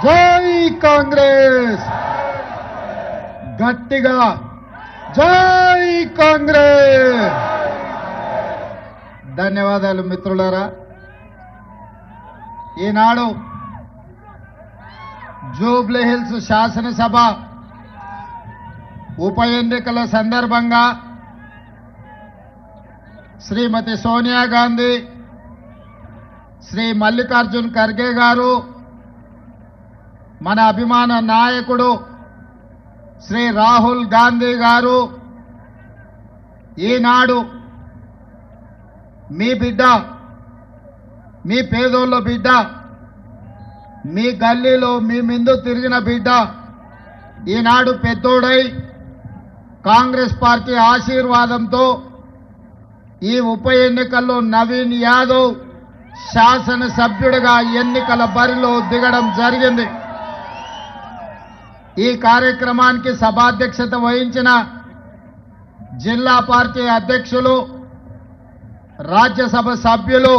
జై కాంగ్రెస్. గట్టిగా జై కాంగ్రెస్. ధన్యవాదాలు మిత్రులారా. ఈనాడు జూబ్లీ హిల్స్ శాసనసభ ఉప ఎన్నికల సందర్భంగా శ్రీమతి సోనియా గాంధీ, శ్రీ మల్లికార్జున్ ఖర్గే గారు, మన అభిమాన నాయకుడు శ్రీ రాహుల్ గాంధీ గారు ఈనాడు మీ బిడ్డ, మీ పేదోళ్ళ బిడ్డ, మీ గల్లీలో మీ ముందు తిరిగిన బిడ్డ ఈనాడు పెద్దోడై కాంగ్రెస్ పార్టీ ఆశీర్వాదంతో ఈ ఉప ఎన్నికల్లో నవీన్ యాదవ్ శాసనసభ్యుడిగా ఎన్నికల బరిలో దిగడం జరిగింది. ఈ కార్యక్రమానికి సభాధ్యక్షత వహించిన జిల్లా పార్టీ అధ్యక్షులు, రాజ్యసభ సభ్యులు,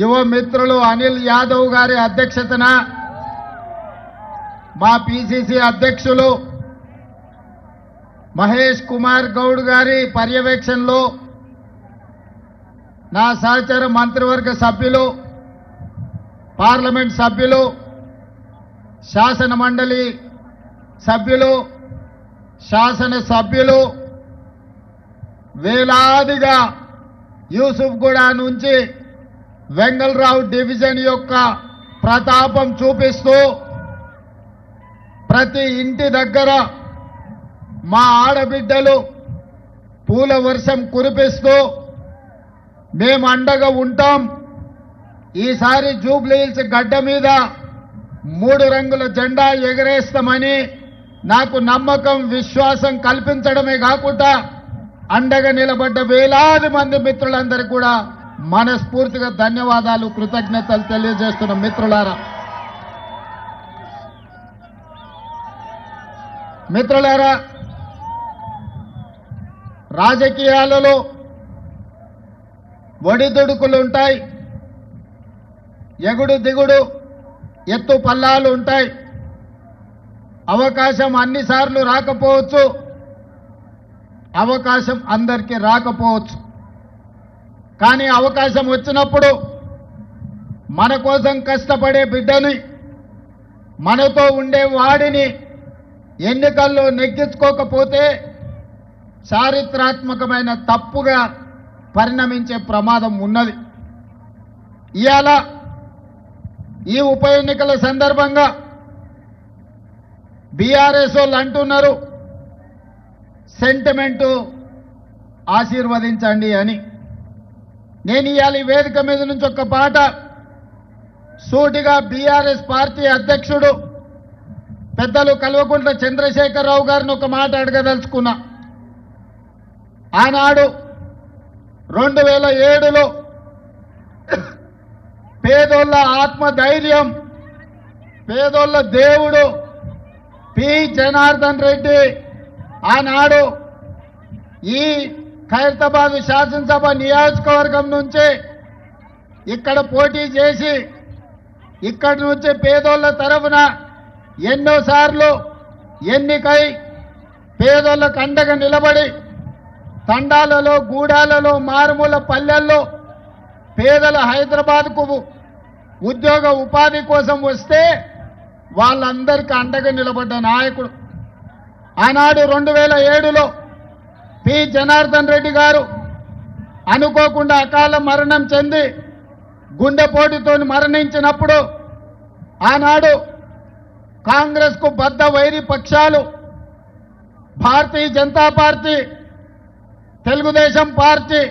యువ మిత్రులు అనిల్ యాదవ్ గారి అధ్యక్షతన మా పిసిసి అధ్యక్షులు మహేష్ కుమార్ గౌడ్ గారి పర్యవేక్షణలో నా సహచర మంత్రివర్గ సభ్యులు, పార్లమెంట్ సభ్యులు, శాసన మండలి సభ్యులు, శాసన సభ్యులు వేలాదిగా యూసుఫ్గూడ నుంచి వెంగళరావు డివిజన్ యొక్క ప్రతాపం చూపిస్తూ ప్రతి ఇంటి దగ్గర మా ఆడబిడ్డలు పూల వర్షం కురిపిస్తూ మేము అండగా ఉంటాం, ఈసారి జూబ్లీ హిల్స్ గడ్డ మీద 3 రంగుల జెండా ఎగరేస్తామని నాకు నమ్మకం, విశ్వాసం కల్పించడమే కాకుండా అండగా నిలబడ్డ వేలాది మంది మిత్రులందరికీ కూడా మనస్ఫూర్తిగా ధన్యవాదాలు, కృతజ్ఞతలు తెలియజేస్తున్న మిత్రులారా. మిత్రులారా, రాజకీయాలలో ఒడిదుడుకులు ఉంటాయి, ఎగుడు దిగుడు, ఎత్తు పల్లాలు ఉంటాయి. అవకాశం అన్నిసార్లు రాకపోవచ్చు, అవకాశం అందరికీ రాకపోవచ్చు. కానీ అవకాశం వచ్చినప్పుడు మన కోసం కష్టపడే బిడ్డని, మనతో ఉండే వాడిని ఎన్నికల్లో నెగ్గించుకోకపోతే చారిత్రాత్మకమైన తప్పుగా పరిణమించే ప్రమాదం ఉన్నది. ఇవాళ ఈ ఉప ఎన్నికల సందర్భంగా బీఆర్ఎస్ వాళ్ళు అంటున్నారు సెంటిమెంటు ఆశీర్వదించండి అని. నేను ఇవాళ ఈ వేదిక మీద నుంచి ఒక పాట సూటిగా బీఆర్ఎస్ పార్టీ అధ్యక్షుడు పెద్దలు కల్వకుంట్ల చంద్రశేఖరరావు గారిని ఒక మాట అడగదలుచుకున్నా. ఆనాడు 2007లో పేదోళ్ళ ఆత్మధైర్యం, పేదోళ్ళ దేవుడు పి జనార్దన్ రెడ్డి ఆనాడు ఈ ఖైరతాబాద్ శాసనసభ నియోజకవర్గం నుంచి ఇక్కడ పోటీ చేసి ఇక్కడి నుంచి పేదోళ్ళ తరఫున ఎన్నోసార్లు ఎన్నికై పేదోళ్ళకు అండగా నిలబడి తండాలలో, గూడాలలో, మారుమూల పల్లెల్లో పేదల హైదరాబాద్కు ఉద్యోగ ఉపాధి కోసం వస్తే వాళ్ళందరికీ అండగా నిలబడ్డ నాయకుడు. ఆనాడు 2007లో పి జనార్దన్ రెడ్డి గారు అనుకోకుండా అకాల మరణం చెంది గుండెపోటుతో మరణించినప్పుడు ఆనాడు కాంగ్రెస్కు బద్ద వైరి పక్షాలు భారతీయ జనతా పార్టీ, తెలుగుదేశం పార్టీ,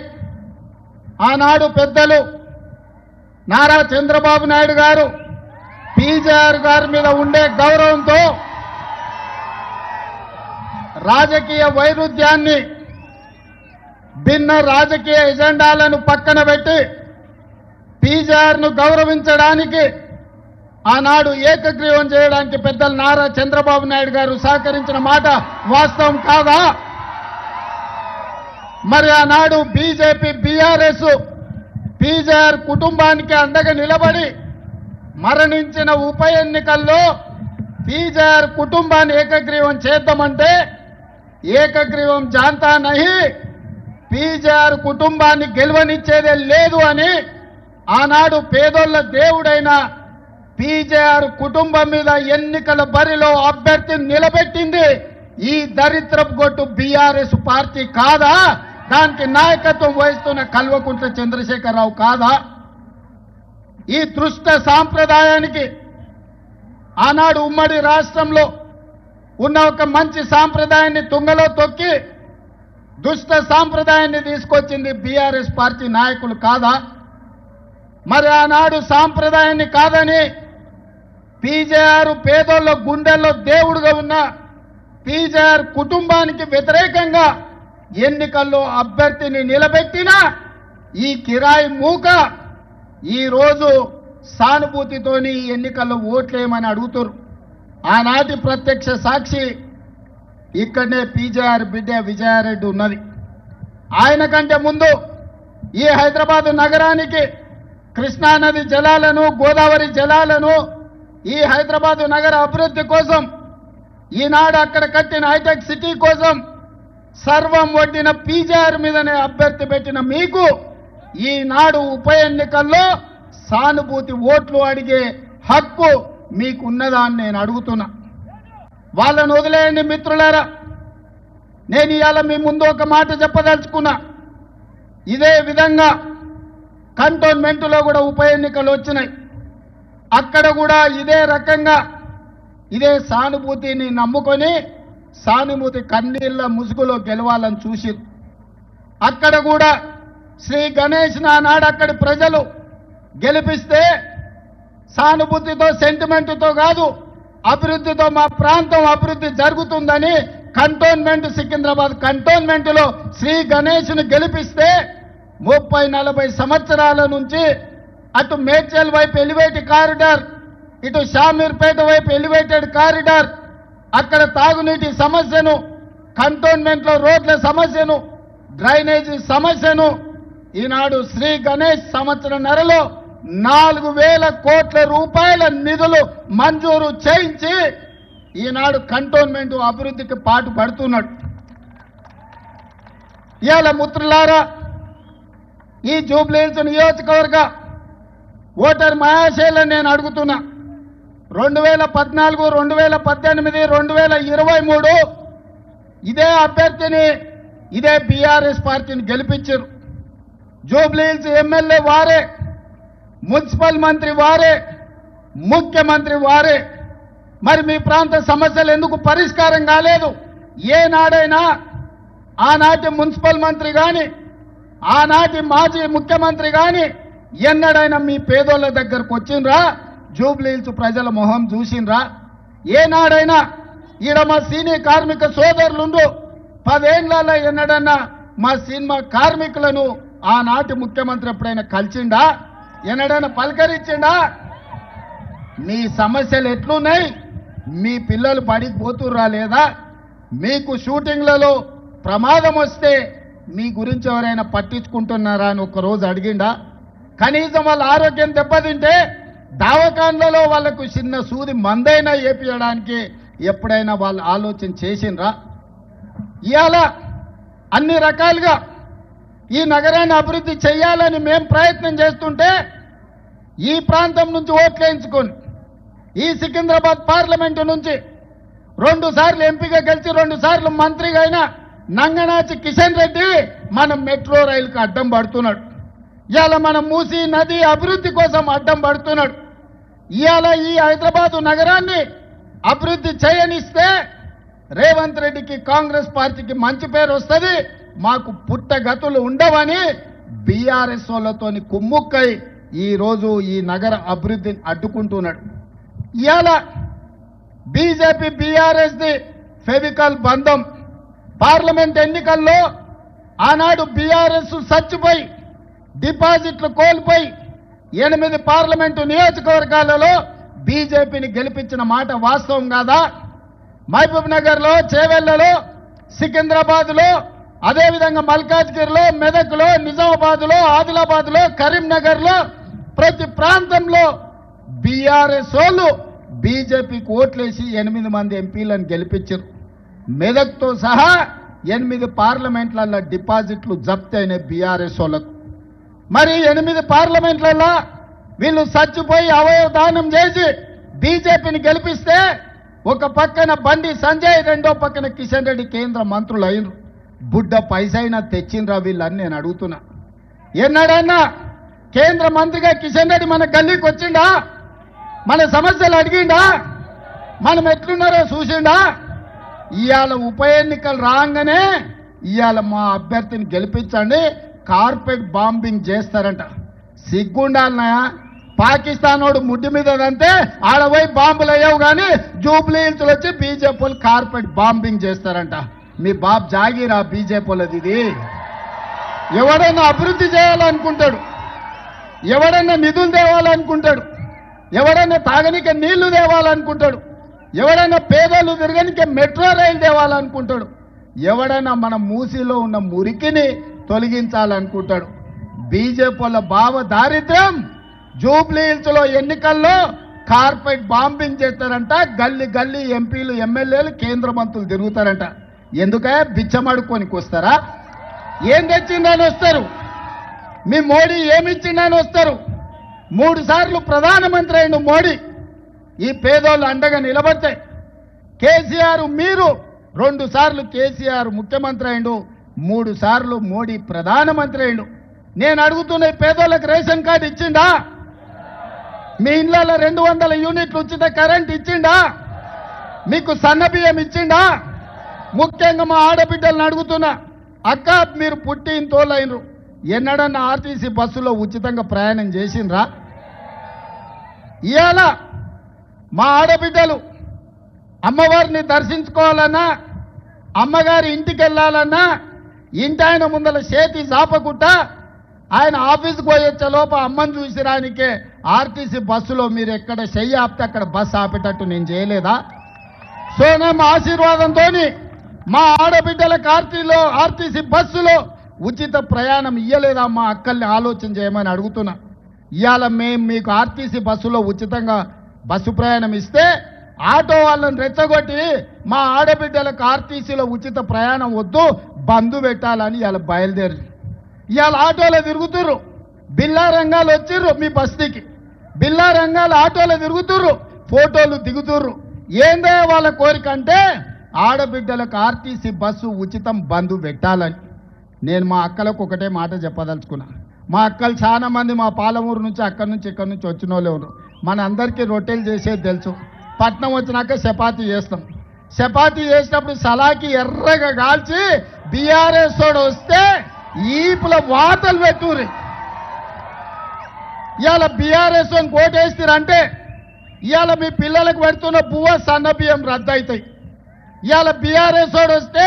ఆనాడు పెద్దలు నారా చంద్రబాబు నాయుడు గారు, పీజేఆర్ గారి మీద ఉండే గౌరవంతో రాజకీయ వైరుధ్యాన్ని, భిన్న రాజకీయ ఎజెండాలను పక్కన పెట్టి పీజేఆర్ను గౌరవించడానికి ఆనాడు ఏకగ్రీవం చేయడానికి పెద్దలు నారా చంద్రబాబు నాయుడు గారు సహకరించిన మాట వాస్తవం కాదా? మరి ఆనాడు బీజేపీ, బీఆర్ఎస్ పీజేఆర్ కుటుంబానికి అండగా నిలబడి మరణించిన ఉప ఎన్నికల్లో పీజేఆర్ కుటుంబాన్ని ఏకగ్రీవం చేద్దామంటే ఏకగ్రీవం జాంతా నహి, పీజేఆర్ కుటుంబాన్ని గెలవనిచ్చేదే లేదు అని ఆనాడు పేదోళ్ల దేవుడైన పీజేఆర్ కుటుంబం మీద ఎన్నికల బరిలో అభ్యర్థిని నిలబెట్టింది ఈ దరిద్రపు గొట్టు బీఆర్ఎస్ పార్టీ కాదా? దానికి నాయకత్వం వహిస్తున్న కల్వకుంట్ల చంద్రశేఖరరావు కాదా? ఈ దుష్ట సాంప్రదాయానికి ఆనాడు ఉమ్మడి రాష్ట్రంలో ఉన్న ఒక మంచి సాంప్రదాయాన్ని తుంగలో తొక్కి దుష్ట సాంప్రదాయాన్ని తీసుకొచ్చింది బీఆర్ఎస్ పార్టీ నాయకులు కాదా? మరి ఆనాడు సాంప్రదాయాన్ని కాదని పీజేఆర్ పేదోళ్ళ గుండెల్లో దేవుడుగా ఉన్న పీజేఆర్ కుటుంబానికి వ్యతిరేకంగా ఎన్నికల్లో అభ్యర్థిని నిలబెట్టిన ఈ కిరాయి మూక ఈరోజు సానుభూతితోని ఈ ఎన్నికల్లో ఓట్లేయమని అడుగుతారు. ఆనాటి ప్రత్యక్ష సాక్షి ఇక్కడనే పీజేఆర్ బిడ్డ విజయారెడ్డి ఉన్నది. ఆయన కంటే ముందు ఈ హైదరాబాదు నగరానికి కృష్ణానది జలాలను, గోదావరి జలాలను, ఈ హైదరాబాదు నగర అభివృద్ధి కోసం, ఈనాడు అక్కడ కట్టిన హైటెక్ సిటీ కోసం సర్వం వడ్డిన పీజేఆర్ మీదనే అభ్యర్థి పెట్టిన మీకు ఈనాడు ఉప ఎన్నికల్లో సానుభూతి ఓట్లు అడిగే హక్కు మీకున్నదా అని నేను అడుగుతున్నా. వాళ్ళను వదిలేయండి మిత్రులారా. నేను ఇవాళ మీ ముందు ఒక మాట చెప్పదలుచుకున్నా. ఇదే విధంగా కంటోన్మెంట్లో కూడా ఉప ఎన్నికలు వచ్చినాయి. అక్కడ కూడా ఇదే రకంగా ఇదే సానుభూతిని నమ్ముకొని సానుభూతి కన్నీళ్ల ముసుగులో గెలవాలని చూసి అక్కడ కూడా శ్రీ గణేష్ నాడు అక్కడి ప్రజలు గెలిపిస్తే సానుభూతితో సెంటిమెంటుతో కాదు, అభివృద్ధితో మా ప్రాంతం అభివృద్ధి జరుగుతుందని కంటోన్మెంట్ సికింద్రాబాద్ కంటోన్మెంట్లో శ్రీ గణేష్ను గెలిపిస్తే 30-40 సంవత్సరాల నుంచి అటు మేడ్చల్ వైపు ఎలివేటెడ్ కారిడార్, ఇటు షామీర్పేట వైపు ఎలివేటెడ్ కారిడార్, అక్కడ తాగునీటి సమస్యను, కంటోన్మెంట్లో రోడ్ల సమస్యను, డ్రైనేజీ సమస్యను ఈనాడు శ్రీ గణేష్ సంవత్సరన్నరలో 4,000 కోట్ల రూపాయల నిధులు మంజూరు చేయించి ఈనాడు కంటోన్మెంట్ అభివృద్ధికి పాటు పడుతున్నాడు. ఇవాళ మిత్రులారా, ఈ జూబ్లీహిల్స్ నియోజకవర్గ ఓటర్ మహాశైలను నేను అడుగుతున్నా. 2014, 2018, 2023 ఇదే అభ్యర్థిని ఇదే బీఆర్ఎస్ పార్టీని గెలిపించారు. జూబ్లీహిల్స్ ఎమ్మెల్యే వారే, మున్సిపల్ మంత్రి వారే, ముఖ్యమంత్రి వారే. మరి మీ ప్రాంత సమస్యలు ఎందుకు పరిష్కారం కాలేదు? ఏనాడైనా ఆనాటి మున్సిపల్ మంత్రి కానీ, ఆనాటి మాజీ ముఖ్యమంత్రి కానీ ఎన్నడైనా మీ పేదోళ్ళ దగ్గరకు వచ్చిండ్రా? జూబ్లీహిల్స్ ప్రజల మొహం చూసిండ్రా? ఏనాడైనా ఈడ మా సీనియర్ కార్మిక సోదరులుండు 10 ఏళ్లలో ఎన్నడన్నా మా సినిమా కార్మికులను ఆనాటి ముఖ్యమంత్రి ఎప్పుడైనా కలిసిండా? ఎన్నడైనా పలకరించిండా? మీ సమస్యలు ఎట్లున్నాయి? మీ పిల్లలు బడికి పోతుర్రా లేదా? మీకు షూటింగ్లలో ప్రమాదం వస్తే మీ గురించి ఎవరైనా పట్టించుకుంటున్నారా అని ఒకరోజు అడిగిండా? కనీసం వాళ్ళ ఆరోగ్యం దెబ్బతింటే దవాఖాన్లలో వాళ్లకు చిన్న సూది మందైనా ఏపీయడానికి ఎప్పుడైనా వాళ్ళు ఆలోచన చేసిండ్రా? ఇవాళ అన్ని రకాలుగా ఈ నగరాన్ని అభివృద్ధి చేయాలని మేం ప్రయత్నం చేస్తుంటే ఈ ప్రాంతం నుంచి ఓట్లేయించుకొని ఈ సికింద్రాబాద్ పార్లమెంటు నుంచి 2 సార్లు ఎంపీగా గెలిచి 2 సార్లు మంత్రిగా అయిన నంగనాచి కిషన్ రెడ్డి మన మెట్రో రైలుకు అడ్డం పడుతున్నాడు. ఇవాళ మన మూసీ నది అభివృద్ధి కోసం అడ్డం పడుతున్నాడు. ఇవాళ ఈ హైదరాబాదు నగరాన్ని అభివృద్ధి చేయనిస్తే రేవంత్ రెడ్డికి, కాంగ్రెస్ పార్టీకి మంచి పేరు వస్తుంది, మాకు పుట్టగతులు ఉండవని బీఆర్ఎస్ వాళ్ళతోని కుమ్ముక్కై ఈరోజు ఈ నగర అభివృద్ధిని అడ్డుకుంటున్నాడు. ఇవాళ బీజేపీ బీఆర్ఎస్ది ఫెవికల్ బంధం. పార్లమెంట్ ఎన్నికల్లో ఆనాడు బీఆర్ఎస్ చచ్చిపోయి డిపాజిట్లు కోల్పోయి 8 పార్లమెంటు నియోజకవర్గాలలో బీజేపీని గెలిపించిన మాట వాస్తవం కాదా? మహబూబ్ నగర్లో, చేవెళ్లలో, సికింద్రాబాద్లో, అదేవిధంగా మల్కాజ్గిరిలో, మెదక్లో, నిజామాబాద్లో, ఆదిలాబాద్లో, కరీంనగర్లో ప్రతి ప్రాంతంలో బీఆర్ఎస్ వాళ్ళు బీజేపీకి ఓట్లేసి 8 మంది ఎంపీలను గెలిపించారు. మెదక్తో సహా 8 పార్లమెంట్లలో డిపాజిట్లు జప్తు అయినాయి బీఆర్ఎస్ వాళ్ళకు. మరి 8 పార్లమెంట్లలో వీళ్ళు చచ్చిపోయి అవయవ దానం చేసి బీజేపీని గెలిపిస్తే ఒక పక్కన బండి సంజయ్, రెండో పక్కన కిషన్ రెడ్డి కేంద్ర మంత్రులు అయినరు. బుడ్డ పైసైనా తెచ్చిండ్రా వీళ్ళని నేను అడుగుతున్నా. ఎన్నడన్నా కేంద్ర మంత్రిగా కిషన్ రెడ్డి మన గల్లీకి వచ్చిండా? మన సమస్యలు అడిగిండా? మనం ఎట్లున్నారో చూసిండా? ఇవాళ ఉప ఎన్నికలు రాగానే ఇవాళ మా అభ్యర్థిని గెలిపించండి, కార్పెట్ బాంబింగ్ చేస్తారంట. సిగ్గుండాలన్నాయా? పాకిస్తాన్ వాడు ముడ్డి మీద అంతే ఆడపోయి బాంబులు అయ్యావు కానీ జూబ్లీ హిల్స్ వచ్చి బీజేపీ వాళ్ళు కార్పెట్ బాంబింగ్ చేస్తారంట. మీ బాబు జాగీరా బీజేపీ వాళ్ళది ఇది. ఎవడన్నా అభివృద్ధి చేయాలనుకుంటాడు, ఎవడన్నా నిధులు తేవాలనుకుంటాడు, ఎవడన్నా తాగనికే నీళ్లు తేవాలనుకుంటాడు, ఎవడన్నా పేదలు తిరగనికే మెట్రో రైలు తేవాలనుకుంటాడు, ఎవడన్నా మన మూసీలో ఉన్న మురికిని తొలగించాలనుకుంటాడు. బీజేపీ వాళ్ళ భావ దారిద్ర్యం జూబ్లీ హిల్స్ లో ఎన్నికల్లో కార్పెట్ బాంబింగ్ చేస్తారంట. గల్లీ గల్లీ ఎంపీలు, ఎమ్మెల్యేలు, కేంద్ర మంత్రులు తిరుగుతారంట. ఎందుకయ్యా? బిచ్చమడుకోనికి వస్తారా? ఏం తెచ్చిందని వస్తారు? మీ మోడీ ఏమిచ్చిందని వస్తారు? 3 సార్లు ప్రధానమంత్రి అయిన మోడీ ఈ పేదోళ్ళు అండగా నిలబడితే, కేసీఆర్ మీరు 2 సార్లు కేసీఆర్ ముఖ్యమంత్రి అయిండు, 3 సార్లు మోడీ ప్రధానమంత్రి అయిండు. నేను అడుగుతున్న పేదోళ్ళకి రేషన్ కార్డు ఇచ్చిండా? మీ ఇళ్లలో 200 యూనిట్లు ఉచిత కరెంట్ ఇచ్చిండా? మీకు సన్నబియ్యం ఇచ్చిండా? ముఖ్యంగా మా ఆడబిడ్డలను అడుగుతున్నా, అక్క మీరు పుట్టి ఇంతోళ్ళైనరు, ఎన్నడన్నా ఆర్టీసీ బస్సులో ఉచితంగా ప్రయాణం చేసిండ్రా? ఇవాళ మా ఆడబిడ్డలు అమ్మవారిని దర్శించుకోవాలన్నా, అమ్మగారి ఇంటికి వెళ్ళాలన్నా ఇంటి ఆయన ముందల చేతి జాపకుండా ఆయన ఆఫీస్కి పోయొచ్చే లోప అమ్మని చూసిరానికే ఆర్టీసీ బస్సులో మీరు ఎక్కడ చెయ్యి ఆపితే అక్కడ బస్సు ఆపేటట్టు నేను చేయలేదా? సోనం ఆశీర్వాదంతో మా ఆడబిడ్డలకు ఆర్టీసీ బస్సులో ఉచిత ప్రయాణం ఇయ్యలేదా? మా అక్కల్ని ఆలోచన చేయమని అడుగుతున్నా. ఇవాళ మేము మీకు ఆర్టీసీ బస్సులో ఉచితంగా బస్సు ప్రయాణం ఇస్తే ఆటో వాళ్ళని రెచ్చగొట్టి మా ఆడబిడ్డలకు ఆర్టీసీలో ఉచిత ప్రయాణం వద్దు, బంధు పెట్టాలని ఇవాళ బయలుదేరి ఇవాళ ఆటోలో తిరుగుతుర్రు. బిల్లా రంగాలు వచ్చిర్రు మీ బస్తీకి, బిల్లా రంగాలు ఆటోలో తిరుగుతుర్రు, ఫోటోలు దిగుతుర్రు. ఏందో వాళ్ళ కోరిక అంటే ఆడబిడ్డలకు ఆర్టీసీ బస్సు ఉచితం బంధు పెట్టాలని. నేను మా అక్కలకు ఒకటే మాట చెప్పదలుచుకున్నా. మా అక్కలు చాలా మంది మా పాలమూరు నుంచి అక్కడి నుంచి ఇక్కడి నుంచి వచ్చిన వాళ్ళే ఉన్నారు. మన అందరికీ రొట్టెలు చేసేది తెలుసు. పట్నం వచ్చినాక చపాతీ చేస్తాం. చపాతీ చేసినప్పుడు సలాకి ఎర్రగా కాల్చి బీఆర్ఎస్ తోడు వస్తే ఈపుల వాతలు పెట్టుర్రి. ఇవాళ బీఆర్ఎస్ కోటేస్తారంటే ఇవాళ మీ పిల్లలకు పెడుతున్న బువ్వ సన్న బియ్యం రద్దు అవుతాయి. ఇవాళ బీఆర్ఎస్ తోడు వస్తే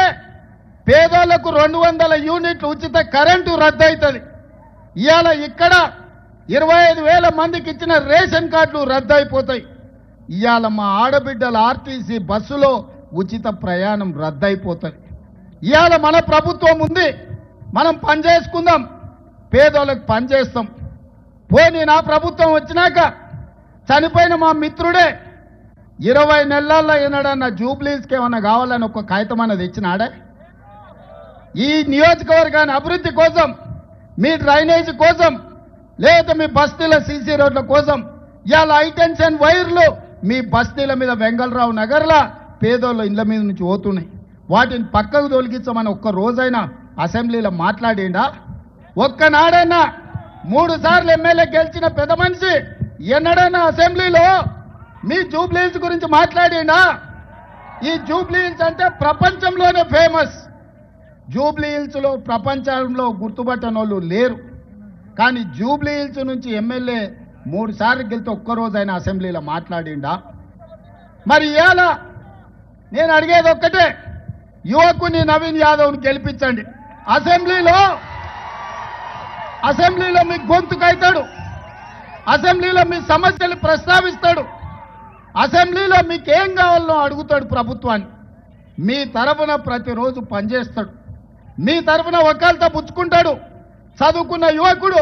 పేదోళ్లకు 200 యూనిట్లు ఉచిత కరెంటు రద్దు అవుతుంది. ఇవాళ ఇక్కడ 25,000 మందికి ఇచ్చిన రేషన్ కార్డులు రద్దు అయిపోతాయి. ఇవాళ మా ఆడబిడ్డల ఆర్టీసీ బస్సులో ఉచిత ప్రయాణం రద్దు అయిపోతుంది. ఇవాళ మన ప్రభుత్వం ఉంది, మనం పనిచేసుకుందాం, పేదోళ్ళకి పనిచేస్తాం. పోనీ నా ప్రభుత్వం వచ్చినాక చనిపోయిన మా మిత్రుడే 20 నెలల్లో ఏనాడన్నా జూబ్లీస్కి ఏమన్నా కావాలని ఒక కాగితం అన్నది ఇచ్చినాడే? ఈ నియోజకవర్గాన్ని అభివృద్ధి కోసం, మీ డ్రైనేజీ కోసం, లేదా మీ బస్తీల సీసీ రోడ్ల కోసం ఇవాళ హైటెన్షన్ వైర్లు మీ బస్తీల మీద వెంగళరావు నగర్లా పేదోళ్ళ ఇండ్ల మీద నుంచి పోతున్నాయి. వాటిని పక్కకు తొలగించమని ఒక్క రోజైనా అసెంబ్లీలో మాట్లాడిండా? ఒక్కనాడైనా 3 సార్లు ఎమ్మెల్యే గెలిచిన పెద్ద మనిషి ఎన్నడైనా అసెంబ్లీలో మీ జూబ్లీహిల్స్ గురించి మాట్లాడిండా? ఈ జూబ్లీహిల్స్ అంటే ప్రపంచంలోనే ఫేమస్. జూబ్లీహిల్స్లో ప్రపంచంలో గుర్తుపట్టని వాళ్ళు లేరు. కానీ జూబ్లీహిల్స్ నుంచి ఎమ్మెల్యే 3 సార్లు గెలితే ఒక్కరోజైనా అసెంబ్లీలో మాట్లాడిండా? మరి ఇవాళ నేను అడిగేది ఒక్కటే, యువకుని నవీన్ యాదవ్ని గెలిపించండి. అసెంబ్లీలో మీ గొంతుకైతాడు, అసెంబ్లీలో మీ సమస్యలు ప్రస్తావిస్తాడు, అసెంబ్లీలో మీకేం కావాలో అడుగుతాడు ప్రభుత్వాన్ని. మీ తరఫున ప్రతిరోజు పనిచేస్తాడు, మీ తరఫున వకాల్తా పుచ్చుకుంటాడు. చదువుకున్న యువకుడు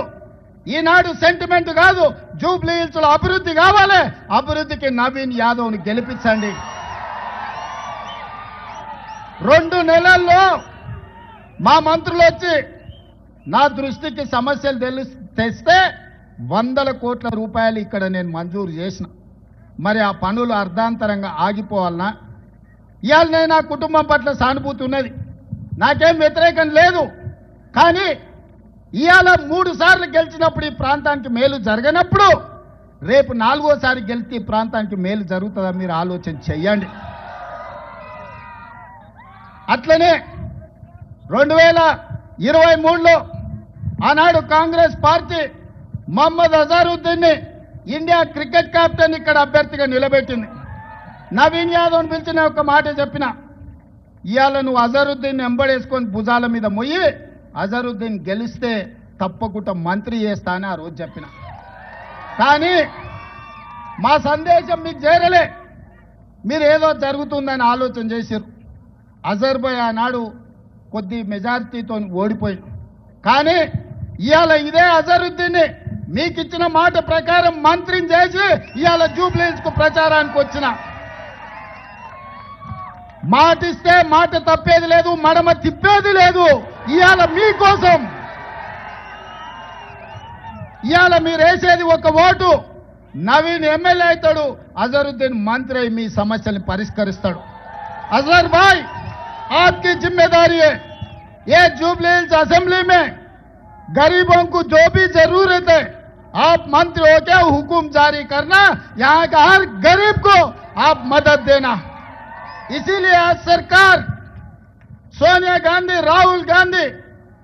ఈనాడు సెంటిమెంట్ కాదు, జూబ్లీ హిల్స్ లో అభివృద్ధి కావాలి, అభివృద్ధికి నవీన్ యాదవ్ని గెలిపించండి. 2 నెలల్లో మా మంత్రులు వచ్చి నా దృష్టికి సమస్యలు తెస్తే 100 కోట్ల రూపాయలు ఇక్కడ నేను మంజూరు చేసిన. మరి ఆ పనులు అర్ధాంతరంగా ఆగిపోవాలనా? ఇవాళ నేను నా కుటుంబం పట్ల సానుభూతి ఉన్నది, నాకేం వ్యతిరేకం లేదు. కానీ ఇవాళ 3 సార్లు గెలిచినప్పుడు ఈ ప్రాంతానికి మేలు జరగనప్పుడు రేపు 4వసారి గెలిచి ఈ ప్రాంతానికి మేలు జరుగుతుందా? మీరు ఆలోచన చెయ్యండి. అట్లనే 2023లో ఆనాడు కాంగ్రెస్ పార్టీ మహమ్మద్ అజారుద్దీన్ని ఇండియా క్రికెట్ కెప్టెన్ ఇక్కడ అభ్యర్థిగా నిలబెట్టింది. నవీన్ యాదవ్ని పిలిచిన ఒక మాట చెప్పిన, ఇవాళ నువ్వు అజరుద్దీన్ ఎంబడేసుకొని భుజాల మీద మొయ్యి అజరుద్దీన్ గెలిస్తే తప్పకుండా మంత్రి చేస్తా అని ఆ రోజు చెప్పిన. కానీ మా సందేశం మీకు చేరలే, మీరు ఏదో జరుగుతుందని ఆలోచన చేశారు. అజర్ భాయ్ ఆనాడు కొద్ది మెజారిటీతో ఓడిపోయి, కానీ ఇవాళ ఇదే అజరుద్దీన్ని మీకు ఇచ్చిన మాట ప్రకారం మంత్రిని చేసి ఇవాళ జూబ్లీ హిల్స్ కు ప్రచారానికి వచ్చిన. మాట ఇస్తే మాట తప్పేది లేదు, మడమ తిప్పేది లేదు. ఇవాళ మీకోసం, ఇవాళ మీరు వేసేది ఒక ఓటు, నవీన్ ఎమ్మెల్యే అవుతాడు, అజరుద్దీన్ మంత్రి అయి మీ సమస్యల్ని పరిష్కరిస్తాడు. అజర్ భాయ్ आपकी जिम्मेदारी है, ये जुबली हिल्स असेंबली में गरीबों को जो भी जरूरत है आप मंत्री होकर हुकुम जारी करना, यहाँ का हर गरीब को आप मदद देना. इसीलिए आज सरकार सोनिया गांधी, राहुल गांधी,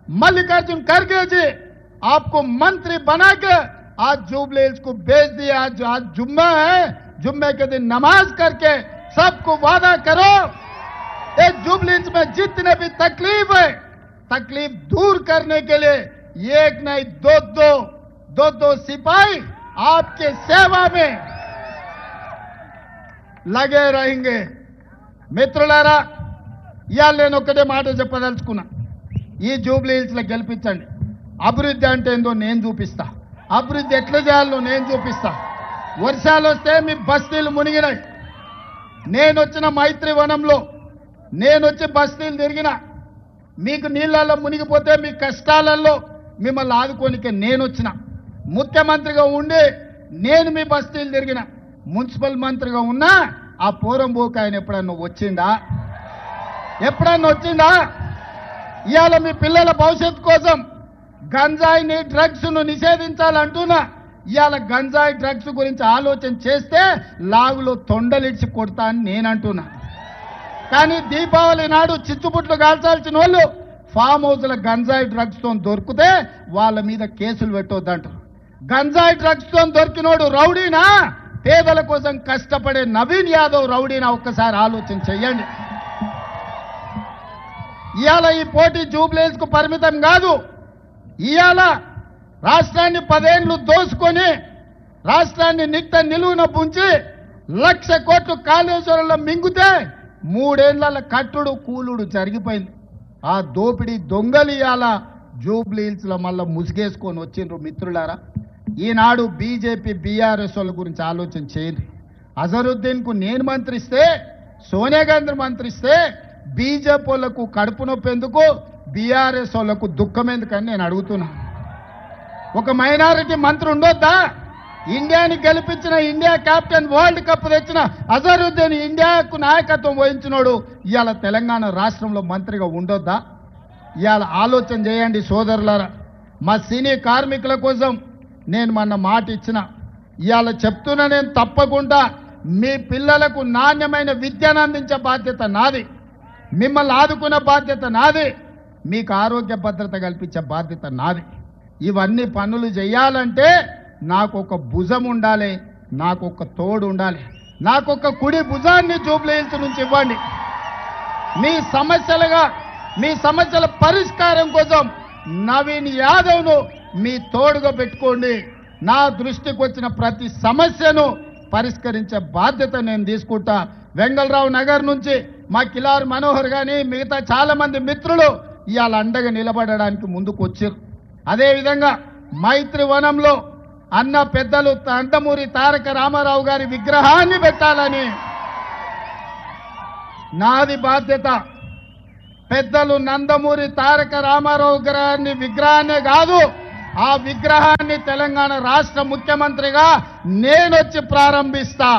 मल्लिकार्जुन खड़गे जी आपको मंत्री बनाकर आज जुबली हिल्स को भेज दिया. आज जुम्मा है, जुम्मे के दिन नमाज करके सबको वादा करो, ये जुबली हिल्स में जितने भी तकलीफ है, तकलीफ दूर करने के लिए एक नहीं दो सिपाही आपके सेवा में लगे रहेंगे. మిత్రులారా, ఇవాళ నేను ఒకటే మాట చెప్పదలుచుకున్నా, ఈ జూబ్లీ హిల్స్ లో గెలిపించండి. అభివృద్ధి అంటే ఏందో నేను చూపిస్తా, అభివృద్ధి ఎట్లా చేయాలో నేను చూపిస్తా. వర్షాలు వస్తే మీ బస్తీలు మునిగినాయి. నేను వచ్చిన మైత్రి వనంలో నేను వచ్చి బస్తీలు తిరిగిన, మీకు నీళ్ళల్లో మునిగిపోతే మీ కష్టాలలో మిమ్మల్ని ఆదుకోనికే నేను వచ్చిన. ముఖ్యమంత్రిగా ఉండి నేను మీ బస్తీలు తిరిగిన, మున్సిపల్ మంత్రిగా ఉన్నా ఆ పోరంబోకు ఆయన ఎప్పుడన్నా వచ్చిందా? ఇవాళ మీ పిల్లల భవిష్యత్తు కోసం గంజాయిని, డ్రగ్స్ ను నిషేధించాలంటున్నా. ఇవాళ గంజాయి, డ్రగ్స్ గురించి ఆలోచన చేస్తే లాగులో తొండలిడ్చి కొడతా అని నేను అంటున్నా. కానీ దీపావళి నాడు చిచ్చుబుట్లు కాల్చాల్సిన వాళ్ళు ఫామ్ హౌస్ల గంజాయి డ్రగ్స్ తో దొరికితే వాళ్ళ మీద కేసులు పెట్టొద్దంటారు. గంజాయి డ్రగ్స్ తో దొరికినోడు రౌడీనా, పేదల కోసం కష్టపడే నవీన్ యాదవ్ రౌడీనా? ఒక్కసారి ఆలోచన చెయ్యండి. ఇవాళ ఈ పోటీ జూబ్లీ హిల్స్ కు పరిమితం కాదు. ఇవాళ రాష్ట్రాన్ని 10 ఏళ్లు దోసుకొని రాష్ట్రాన్ని నిలువున పుంచి 1,00,000 కోట్లు కాళేశ్వరంలో మింగితే 3 ఏళ్ల కట్టుడు కూలుడు జరిగిపోయింది. ఆ దోపిడీ దొంగలు ఇవాళ జూబ్లీ హిల్స్ లో మళ్ళా ముసుగేసుకొని వచ్చిండ్రు. మిత్రులారా, ఈనాడు బీజేపీ, బీఆర్ఎస్ వాళ్ళ గురించి ఆలోచన చేయండి. అజరుద్దీన్ కు నేను మంత్రిస్తే, సోనియా గాంధీ మంత్రిస్తే బీజేపీ వాళ్ళకు కడుపు నొప్పి ఎందుకు, బీఆర్ఎస్ వాళ్ళకు దుఃఖం ఎందుకని నేను అడుగుతున్నా. ఒక మైనారిటీ మంత్రి ఉండొద్దా? ఇండియాని గెలిపించిన, ఇండియా కెప్టెన్, వరల్డ్ కప్ తెచ్చిన అజరుద్దీన్ ఇండియాకు నాయకత్వం వహించినోడు ఇవాళ తెలంగాణ రాష్ట్రంలో మంత్రిగా ఉండొద్దా? ఇవాళ ఆలోచన చేయండి సోదరులారా. మా సినీ కార్మికుల కోసం నేను మొన్న మాట ఇచ్చిన, ఇవాళ చెప్తున్నా, నేను తప్పకుండా మీ పిల్లలకు నాణ్యమైన విద్యను అందించే బాధ్యత నాది, మిమ్మల్ని ఆదుకునే బాధ్యత నాది, మీకు ఆరోగ్య భద్రత కల్పించే బాధ్యత నాది. ఇవన్నీ పనులు చేయాలంటే నాకు ఒక భుజం ఉండాలి, నాకు ఒక తోడు ఉండాలి. నాకు ఒక కుడి భుజాన్ని జూబ్లీ హిల్స్ నుంచి ఇవ్వండి. మీ సమస్యల పరిష్కారం కోసం నవీన్ యాదవ్ను మీ తోడుగా పెట్టుకోండి. నా దృష్టికి వచ్చిన ప్రతి సమస్యను పరిష్కరించే బాధ్యత నేను తీసుకుంటా. వెంగళరావు నగర్ నుంచి మా కిలార్ మనోహర్ గాని మిగతా చాలా మంది మిత్రులు ఇవాళ అండగా నిలబడడానికి ముందుకు వచ్చారు. అదేవిధంగా మైత్రి వనంలో అన్న పెద్దలు నందమూరి తారక రామారావు గారి విగ్రహాన్ని పెట్టాలని నాది బాధ్యత. పెద్దలు నందమూరి తారక రామారావు గారి విగ్రహాన్నే కాదు, ఆ విగ్రహాన్ని తెలంగాణ రాష్ట్ర ముఖ్యమంత్రిగా నేనొచ్చి ప్రారంభిస్తా.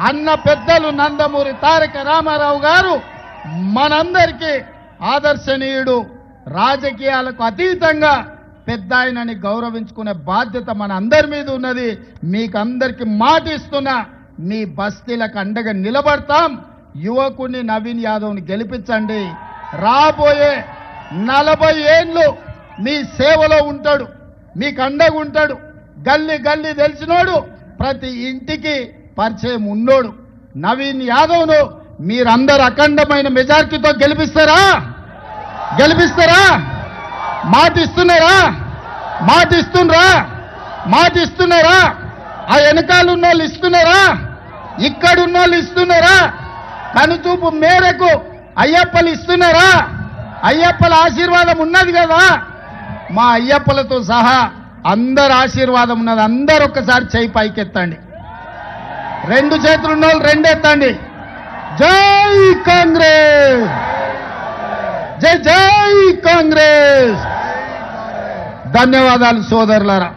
అన్న పెద్దలు నందమూరి తారక రామారావు గారు మనందరికీ ఆదర్శనీయుడు. రాజకీయాలకు అతీతంగా పెద్ద ఆయనని గౌరవించుకునే బాధ్యత మన అందరి మీద ఉన్నది. మీకందరికి మాటిస్తున్నా, మీ బస్తీలకు అండగా నిలబడతాం. యువకుడిని నవీన్ యాదవ్ని గెలిపించండి. రాబోయే 40 ఏళ్ళు మీ సేవలో ఉంటాడు, మీకు అండగా ఉంటాడు. గల్లీ గల్లీ తెలిసినోడు, ప్రతి ఇంటికి పరిచయం ఉన్నోడు నవీన్ యాదవ్ను మీరందరూ అఖండమైన మెజార్టీతో గెలిపిస్తారా? గెలిపిస్తారా? మాటిస్తున్నారా? మాటిస్తున్నారా? ఆ వెనకాల ఉన్న వాళ్ళు ఇస్తున్నారా? ఇక్కడున్న వాళ్ళు ఇస్తున్నారా? కనుచూపు మేరకు అయ్యప్పలు ఇస్తున్నారా? అయ్యప్పల ఆశీర్వాదం ఉన్నది కదా. మా అయ్యప్పలతో సహా అందరు ఆశీర్వాదం ఉన్నది. అందరు ఒక్కసారి చేయి పైకెత్తండి. 2 చేతులు ఉన్న వాళ్ళు 2 ఎత్తండి. జై కాంగ్రెస్, జై జై కాంగ్రెస్. ధన్యవాదాలు సోదరులారా.